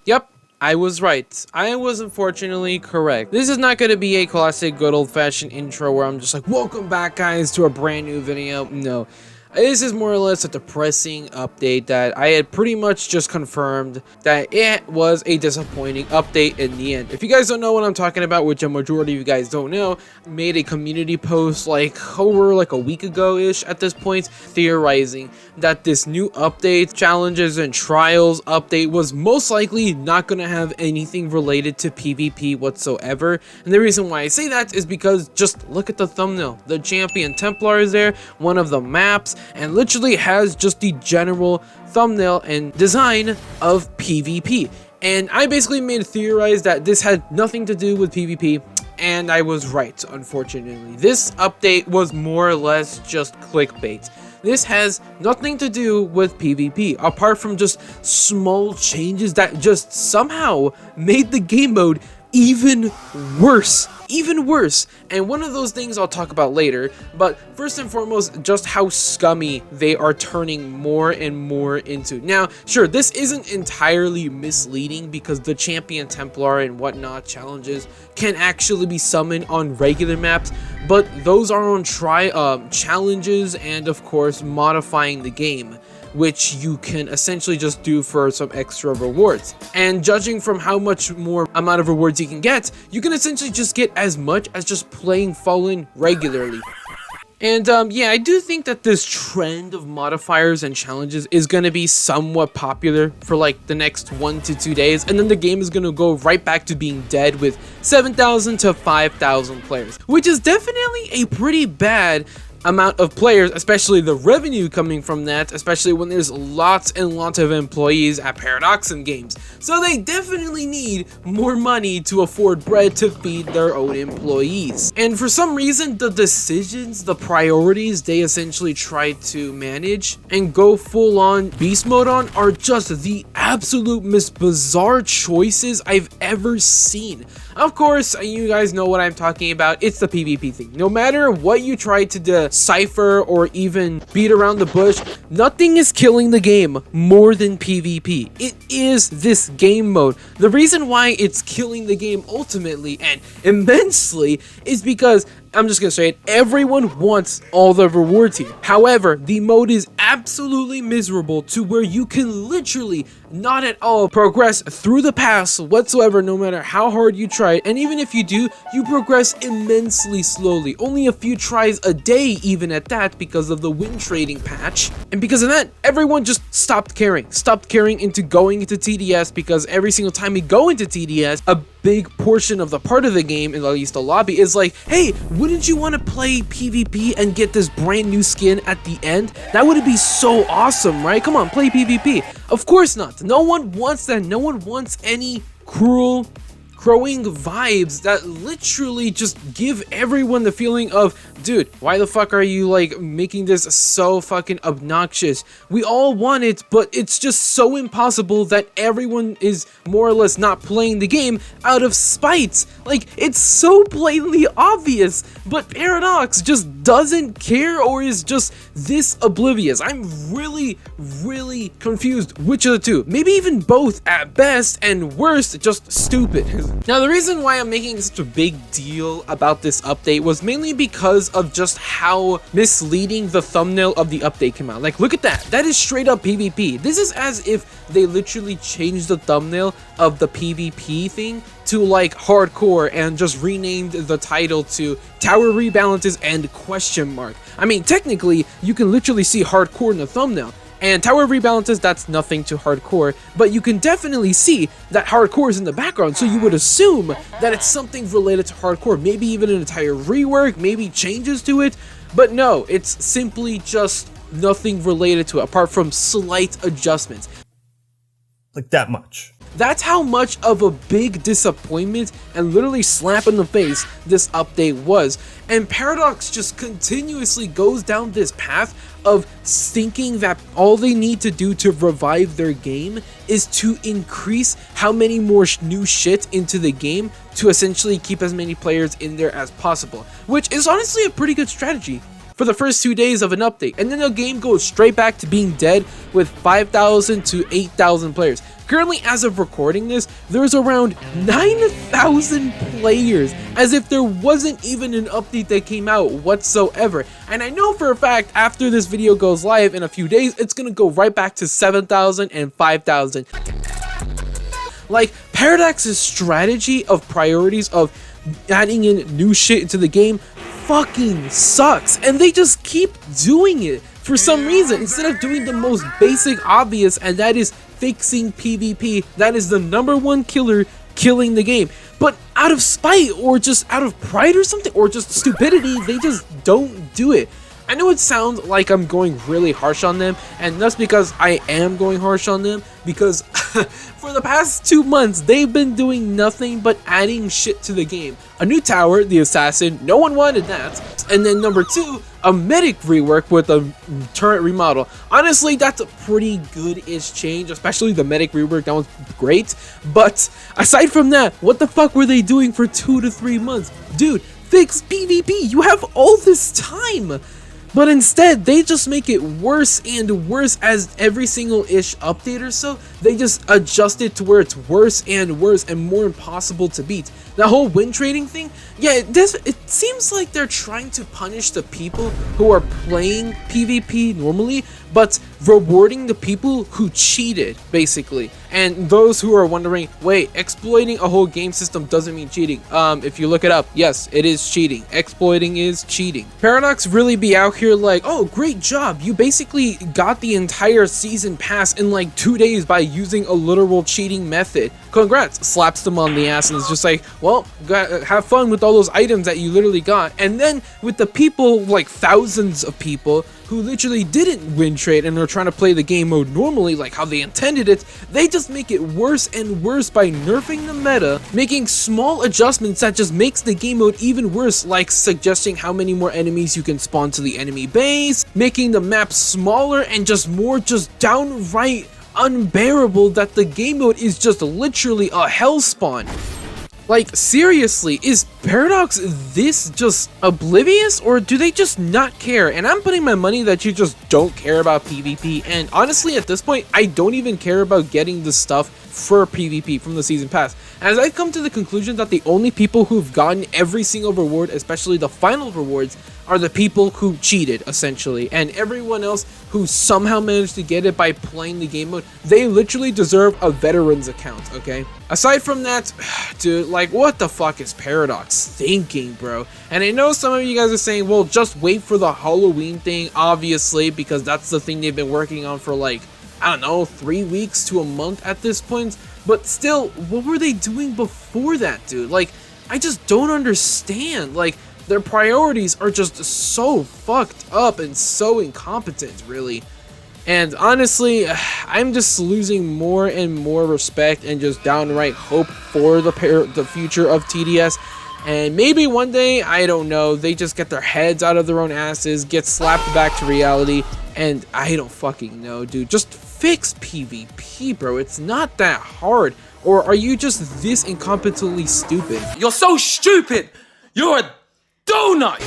Yep, I was right. I was unfortunately correct. This is not going to be a classic good old-fashioned intro where I'm just like, welcome back guys to a brand new video. No. This is more or less a depressing update that I had pretty much just confirmed that it was a disappointing update in the end. If you guys don't know what I'm talking about, which a majority of you guys don't know, I made a community post over a week ago-ish at this point, theorizing that this new update, challenges and trials update was most likely not going to have anything related to PvP whatsoever. And the reason why I say that is because just look at the thumbnail. The Champion Templar is there, one of the maps, and literally has just the general thumbnail and design of PvP. And I basically made theorize that this had nothing to do with PvP, and I was right, unfortunately. This update was more or less just clickbait. This has nothing to do with PvP, apart from just small changes that just somehow made the game mode even worse. And one of those things I'll talk about later, but first and foremost, just how scummy they are turning more and more into. Now, sure, this isn't entirely misleading because the Champion Templar and whatnot challenges can actually be summoned on regular maps, but those are on challenges and of course modifying the game, which you can essentially just do for some extra rewards. And judging from how much more amount of rewards you can get, you can essentially just get as much as just playing Fallen regularly. And yeah, I do think that this trend of modifiers and challenges is going to be somewhat popular for the next 1 to 2 days, and then the game is going to go right back to being dead with 7,000 to 5,000 players, which is definitely a pretty bad amount of players, especially the revenue coming from that, especially when there's lots and lots of employees at Paradoxum games. So they definitely need more money to afford bread to feed their own employees. And for some reason, the decisions, the priorities they essentially try to manage and go full on beast mode on are just the absolute most bizarre choices I've ever seen. Of course, you guys know what I'm talking about. It's the PvP thing. No matter what you try to decipher or even beat around the bush, nothing is killing the game more than PvP. It is this game mode. The reason why it's killing the game ultimately and immensely is because, I'm just gonna say it, everyone wants all the rewards here. However, the mode is absolutely miserable to where you can literally not at all progress through the pass whatsoever, no matter how hard you try. And even if you do, you progress immensely slowly. Only a few tries a day even at that because of the win trading patch. And because of that, everyone just stopped caring into going into TDS, because every single time we go into TDS, a big portion of the part of the game, at least the lobby, is like, hey, wouldn't you want to play PvP and get this brand new skin at the end? That would be so awesome, right? Come on, play PvP. Of course not. No one wants that. No one wants any crowing vibes that literally just give everyone the feeling of, dude, why the fuck are you making this so fucking obnoxious? We all want it, but it's just so impossible that everyone is more or less not playing the game out of spite. It's so blatantly obvious, but Paradox just doesn't care or is just this oblivious. I'm really confused which of the two. Maybe even both at best, and worst, just stupid. Now, the reason why I'm making such a big deal about this update was mainly because of just how misleading the thumbnail of the update came out. Look at that. That is straight up PvP. This is as if they literally changed the thumbnail of the PvP thing to hardcore and just renamed the title to Tower Rebalances and question mark. I mean, technically, you can literally see hardcore in the thumbnail. And Tower Rebalances, that's nothing to hardcore, but you can definitely see that hardcore is in the background, so you would assume that it's something related to hardcore, maybe even an entire rework, maybe changes to it, but no, it's simply just nothing related to it, apart from slight adjustments. That much. That's how much of a big disappointment and literally slap in the face this update was. And Paradox just continuously goes down this path of thinking that all they need to do to revive their game is to increase how many more new shit into the game to essentially keep as many players in there as possible, which is honestly a pretty good strategy. for the first 2 days of an update, and then the game goes straight back to being dead with 5,000 to 8,000 players. Currently, as of recording this, there's around 9,000 players, as if there wasn't even an update that came out whatsoever. And I know for a fact, after this video goes live in a few days, it's gonna go right back to 7,000 and 5,000. Like, Paradox's strategy of priorities of adding in new shit into the game fucking sucks, and they just keep doing it for some reason instead of doing the most basic obvious, and that is fixing PvP. That is the #1 killer killing the game. But out of spite or just out of pride or something, or just stupidity, they just don't do it. I know it sounds like I'm going really harsh on them, and that's because I am going harsh on them, because for the past 2 months, they've been doing nothing but adding shit to the game. A new tower, the assassin, no one wanted that. And then number 2, a medic rework with a turret remodel. Honestly, that's a pretty good-ish change, especially the medic rework, that was great. But aside from that, what the fuck were they doing for 2 to 3 months? Dude, fix PvP, you have all this time! But instead, they just make it worse and worse as every single ish update or so. They just adjust it to where it's worse and worse and more impossible to beat. That whole win trading thing, yeah, it seems like they're trying to punish the people who are playing PvP normally, but rewarding the people who cheated, basically. And those who are wondering, wait, exploiting a whole game system doesn't mean cheating. If you look it up, yes, it is cheating. Exploiting is cheating. Paradox really be out here like, oh, great job. You basically got the entire season pass in like 2 days by using a literal cheating method. Congrats, slaps them on the ass and is just like, well, have fun with all those items that you literally got. And then with the people, like thousands of people, who literally didn't win trade and are trying to play the game mode normally like how they intended it, they just make it worse and worse by nerfing the meta, making small adjustments that just makes the game mode even worse, like suggesting how many more enemies you can spawn to the enemy base, making the map smaller and just more just downright unbearable, that the game mode is just literally a hell spawn. Like, seriously, is Paradox this just oblivious, or do they just not care? And I'm putting my money that you just don't care about PvP, and honestly at this point, I don't even care about getting the stuff for PvP from the season pass, as I've come to the conclusion that the only people who've gotten every single reward, especially the final rewards, are the people who cheated, essentially, and everyone else who somehow managed to get it by playing the game mode, they literally deserve a veteran's account, okay? Aside from that, dude, like, what the fuck is Paradox thinking, bro? And I know some of you guys are saying, well, just wait for the Halloween thing, obviously, because that's the thing they've been working on for, like, I don't know, 3 weeks to a month at this point. But still, what were they doing before that, dude? Like, I just don't understand. Like, their priorities are just so fucked up and so incompetent, really. And honestly, I'm just losing more and more respect and just downright hope for the future of TDS. And maybe one day, I don't know, they just get their heads out of their own asses, get slapped back to reality, and I don't fucking know, dude. Just fix PvP, bro. It's not that hard. Or are you just this incompetently stupid? You're so stupid! You're a donut!